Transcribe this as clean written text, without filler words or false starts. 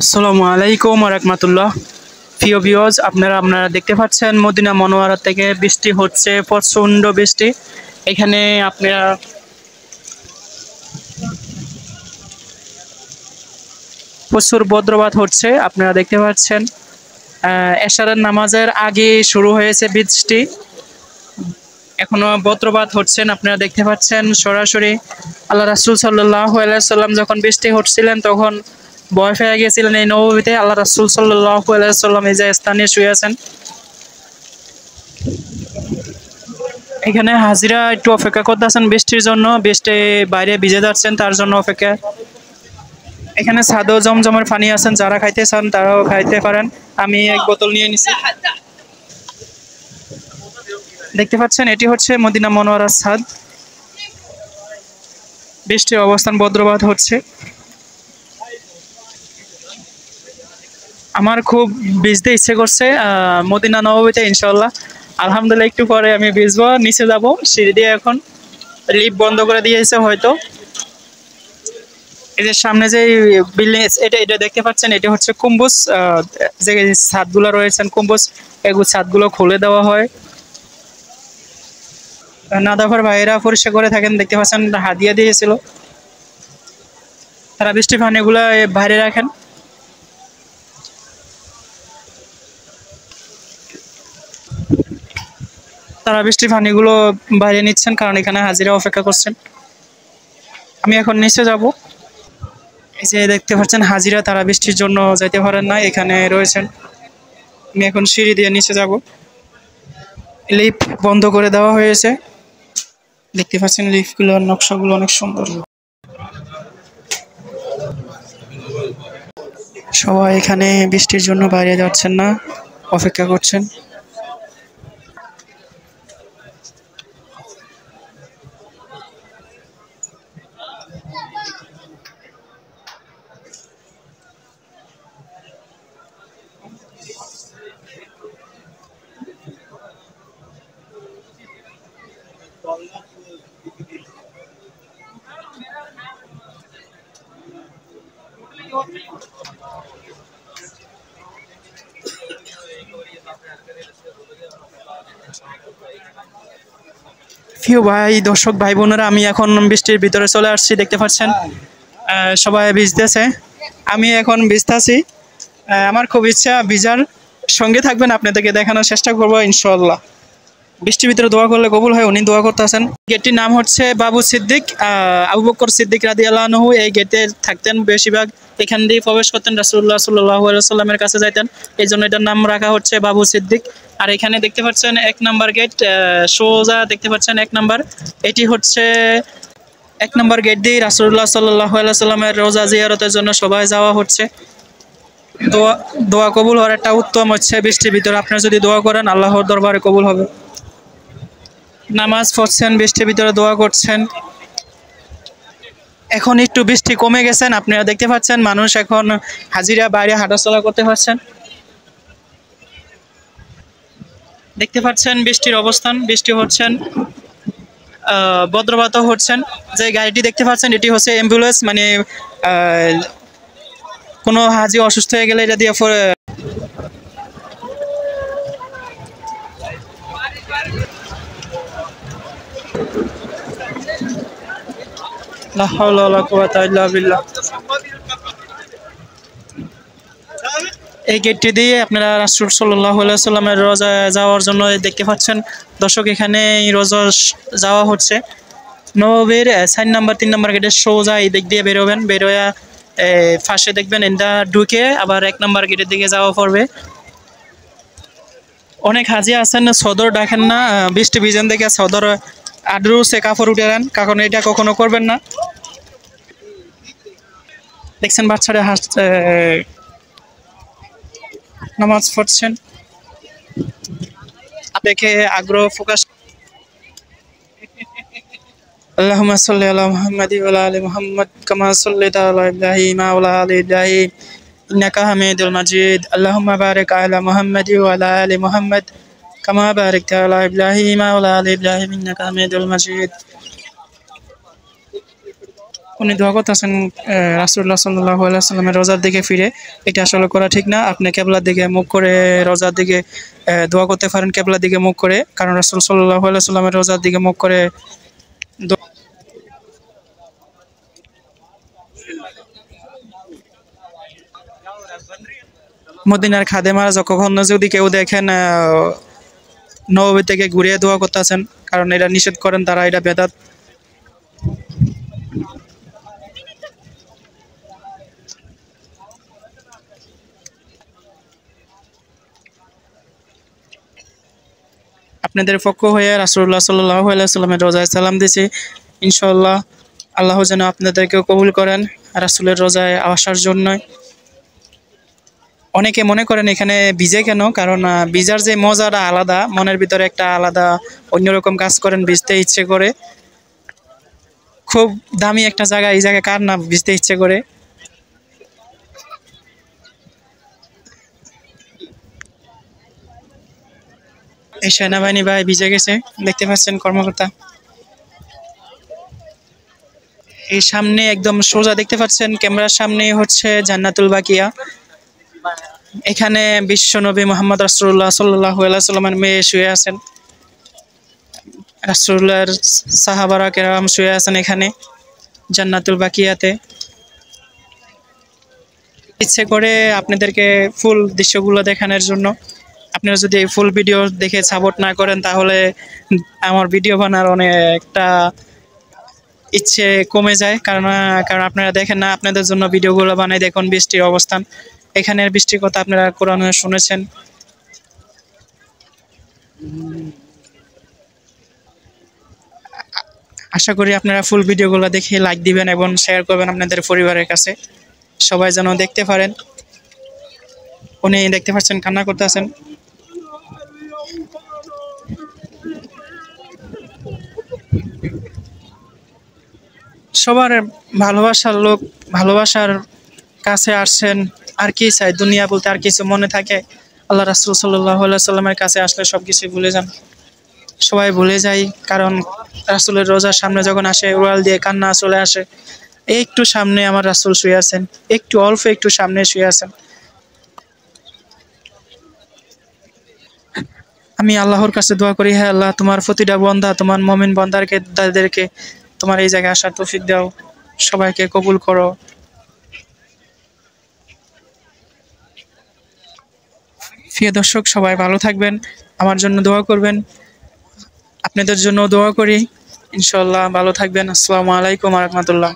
আসসালামু আলাইকুম ওয়া রাহমাতুল্লাহ। প্রিয় ভিউয়ার্স, আপনারা দেখতে পাচ্ছেন মদিনা মনোয়ারা থেকে বৃষ্টি হচ্ছে, প্রচণ্ড বৃষ্টি। এখানে আপনারা প্রচুর বজ্রপাত হচ্ছে, আপনারা দেখতে পাচ্ছেন। এশারের নামাজের আগে শুরু হয়েছে বৃষ্টি, এখনো বজ্রপাত হচ্ছেন, আপনারা দেখতে পাচ্ছেন সরাসরি। আল্লাহ রাসূল সাল্লাল্লাহু আলাইহি ওয়াসাল্লাম যখন বৃষ্টি হচ্ছিলেন তখন ভয় পেয়ে গিয়েছিলেন এই নববীতে। আল্লাহ রাসূল সাল্লাল্লাহু আলাইহি ওয়াসাল্লাম এই যে স্থানে শুয়ে আছেন। এখানে হাজিরা একটু অপেক্ষা করতেছেন বৃষ্টির জন্য, বৃষ্টি বাইরে ভিজে যাচ্ছেন তার জন্য অপেক্ষা। এখানে সাদো জমজমের পানি আছেন, যারা খাইতে চান তারাও খাইতে পারেন। আমি এক বোতল নিয়ে নিছি। দেখতে পাচ্ছেন এটি হচ্ছে মদিনা মনোয়ারার ছাদ। বৃষ্টির অবস্থান, বজ্রপাত হচ্ছে। আমার খুব ভিজতে ইচ্ছে করছে মদিনা নববীতে ইনশাল্লাহ। আলহামদুলিল্লাহ একটু পরে আমি ভিজবো, নিচে যাব সিঁড়ি দিয়ে। এখন লিফট বন্ধ করে দিয়েছে হয়তো। এই যে সামনে যে বিল্ডিং, এটা এটা দেখতে পাচ্ছেন, এটা হচ্ছে কুম্বুজ। যে ছাদগুলো রয়েছেন কুম্বুজ, এগুলো ছাদগুলো খুলে দেওয়া হয়। নাদাফার ভাইয়েরা পরিষ্কার করে থাকেন, দেখতে পাচ্ছেন হাদিয়া দিয়েছিল। তারা বৃষ্টির পানিগুলো বাইরে রাখেন। তারা বৃষ্টির পানিগুলো বাইরে নিচ্ছেন, কারণ এখানে হাজিরা অপেক্ষা করছেন। আমি এখন নিচে যাব। এই যে দেখতে পাচ্ছেন হাজিরা, তারা বৃষ্টির জন্য যেতে পারেন না, এখানে রয়েছেন। আমি এখন সিঁড়ি দিয়ে নিচে যাব। লিফট বন্ধ করে দেওয়া হয়েছে। দেখতে পাচ্ছেন লিফটগুলোর নকশাগুলো অনেক সুন্দর। সবাই এখানে বৃষ্টির জন্য বাইরে যাচ্ছেন না, অপেক্ষা করছেন। প্রিয় ভাই, দর্শক ভাই বোনেরা, আমি এখন বৃষ্টির ভিতরে চলে আসছি। দেখতে পাচ্ছেন সবাই ভিজতেছে, আমি এখন ভিজতেছি। আমার খুব ইচ্ছা ভিজার। সঙ্গে থাকবেন, আপনাদেরকে দেখানোর চেষ্টা করবো ইনশাল্লাহ। বৃষ্টির ভিতরে দোয়া করলে কবুল হয়, উনি দোয়া করতেছেন। গেটটির নাম হচ্ছে বাবু সিদ্দিক, আবু বকর সিদ্দিক রাদিয়াল্লাহু আনহু এই গেটে থাকতেন বেশিরভাগ। এখান দিয়ে প্রবেশ করতেন, রাসূলুল্লাহ সাল্লাল্লাহু আলাইহি সাল্লামের কাছে যাইতেন। এই জন্য এটার নাম রাখা হচ্ছে বাবু সিদ্দিক। আর এখানে দেখতে পাচ্ছেন 1 নম্বর গেট, সোজা দেখতে পাচ্ছেন 1 নম্বর। এটি হচ্ছে 1 নম্বর গেট দিয়ে রাসূলুল্লাহ সাল্লাল্লাহু আলাইহি সাল্লামের রোজা জিয়ারতের জন্য সবাই যাওয়া হচ্ছে। দোয়া দোয়া কবুল হওয়ার একটা উত্তম হচ্ছে বৃষ্টির ভিতরে আপনারা যদি দোয়া করেন, আল্লাহর দরবারে কবুল হবে। নামাজ পড়ছেন, বৃষ্টির ভিতরে দোয়া করছেন। এখন একটু বৃষ্টি কমে গেছেন, আপনারা দেখতে পাচ্ছেন মানুষ এখন হাজিরা বাইরে হাঁটাচলা করতে পারছেন। দেখতে পাচ্ছেন বৃষ্টির অবস্থান, বৃষ্টি হচ্ছেন, বজ্রপাতও হচ্ছেন। যে গাড়িটি দেখতে পাচ্ছেন এটি হচ্ছে অ্যাম্বুলেন্স, মানে কোনো হাজি অসুস্থ হয়ে গেলে এটা দিয়ে লা হাওলা ওয়ালা কুওয়াতা ইল্লা বিল্লাহ। এই গেটটি দিয়ে আপনারা রাসূল সাল্লাল্লাহু আলাইহি সাল্লামের রোজা যাওয়ার জন্য দেখতে পাচ্ছেন। দর্শক, এখানে রোজা যাওয়া হচ্ছে। নববীর 4 নম্বর 3 নম্বর গেটের সোজা এই দিক দিয়ে বেরোবেন, বেরোয়া ফাঁসে দেখবেন এটা ঢুকে আবার 1 নম্বর গেটের দিকে যাওয়া পড়বে। অনেক হাজি আছেন সদর ডাকেন না, বৃষ্টি ভিজেন দেখে সদর আড্রু সে কাপড় উঠে দেন, কারণ এটা কখনো করবেন না। দেখছেন বাচ্চারা নামাজ পড়ছেন, দেখে আগ্রহ প্রকাশ। আল্লাহুম্মা সাল্লি আলা মুহাম্মাদি ওয়া আলা আলি মুহাম্মাদ কামা সাল্লাইতা আলা ইব্রাহিম ওয়া আলা আলি ইব্রাহিম ইন্নাকা হামিদুল মাজিদ। আল্লাহুম্মা বারিক আলা মুহাম্মাদি ওয়া আলা আলি মুহাম্মাদ কামা বারাকতা আলা ইব্রাহিম ওয়া আলা আলি ইব্রাহিম ইন্নাকা হামিদুল মাজিদ। উনি দোয়া করতেছেন রাসূলুল্লাহ সাল্লাল্লাহু আলাইহি ওয়াসাল্লামের রোজার দিকে ফিরে। এটা আসলে করা ঠিক না। আপনি কিবলার দিকে মুখ করে রোজার দিকে দোয়া করতে পারেন, কিবলার দিকে মুখ করে, কারণ রাসূল সাল্লাল্লাহু আলাইহি ওয়াসাল্লামের রোজার দিকে মুখ করে মদিনার খাদেমারা যখন যদি কেউ দেখেন নববী থেকে ঘুরিয়ে দোয়া করতেছেন, কারণ এটা নিষেধ করেন তারা, এটা বেদাত। আপনাদের পক্ষ হয়ে রাসূলুল্লাহ সাল্লাল্লাহু আলাইহি ওয়াসাল্লামের রোজায় সালাম দিছি। ইনশাআল্লাহ আল্লাহ যেন আপনাদেরকেও কবুল করেন রাসূলের রোজায় আসার জন্য। অনেকে মনে করেন এখানে ভিজে কেন, কারণ ভিজার যে মজাটা আলাদা, মনের ভিতরে একটা আলাদা অন্যরকম কাজ করেন, ভিজতে ইচ্ছে করে। খুব দামি একটা জায়গা, এই জায়গায় কার না ভিজতে ইচ্ছে করে। এই সেনাবাহিনী ভাই ভিজে গেছে, দেখতে পাচ্ছেন কর্মকর্তা। এই সামনে একদম সোজা দেখতে পাচ্ছেন ক্যামেরার সামনে হচ্ছে জান্নাতুল বাকিয়া। এখানে বিশ্বনবী মুহাম্মদ রাসূলুল্লাহ সাল্লাল্লাহু আলাইহি ওয়াসাল্লামের মেয়ে শুয়ে আছেন, রাসূলুল্লাহর সাহাবারা কেরাম শুয়ে আছেন এখানে জান্নাতুল বাকিয়াতে। ইচ্ছে করে আপনাদেরকে ফুল দৃশ্যগুলো দেখানোর জন্য। আপনারা যদি ফুল ভিডিও দেখে সাপোর্ট না করেন তাহলে আমার ভিডিও বানার অনেকটা ইচ্ছে কমে যায়, কারণ আপনারা দেখেন না, আপনাদের জন্য ভিডিওগুলো বানাই। দেখুন বৃষ্টির অবস্থান, এখানের বৃষ্টির কথা আপনারা কোরআনে শুনেছেন। আশা করি আপনারা ফুল ভিডিওগুলো দেখে লাইক দিবেন এবং শেয়ার করবেন আপনাদের পরিবারের কাছে, সবাই যেন দেখতে পারেন। উনি দেখতে পাচ্ছেন কান্না করতেছেন। সবার ভালোবাসার লোক, ভালোবাসার কাছে আসছেন, আর কি চাই দুনিয়া বলতে, আর কিছু মনে থাকে? আল্লাহ রাসূল সাল্লাল্লাহু আলাইহি সাল্লামের কাছে আসলে সবকিছু ভুলে যান, সবাই ভুলে যায়। কারণ রাসূলের রোজার সামনে যখন আসে, উড়াল দিয়ে কান্না চলে আসে। একটু সামনে আমার রাসূল শুয়ে আছেন, একটু অল্প একটু সামনে শুয়ে আছেন। আমি আল্লাহর কাছে দোয়া করি, হ্যাঁ আল্লাহ, তোমার প্রতিটা বান্দা, তোমার মুমিন বান্দারকে তাদেরকে তোমার এই জায়গায় আসার তৌফিক দাও, সবাইকে কবুল করো। প্রিয় দর্শক, সবাই ভালো থাকবেন, আমার জন্য দোয়া করবেন, আপনাদের জন্য দোয়া করি। ইনশাআল্লাহ ভালো থাকবেন। আসসালামু আলাইকুম ওয়া রাহমাতুল্লাহ।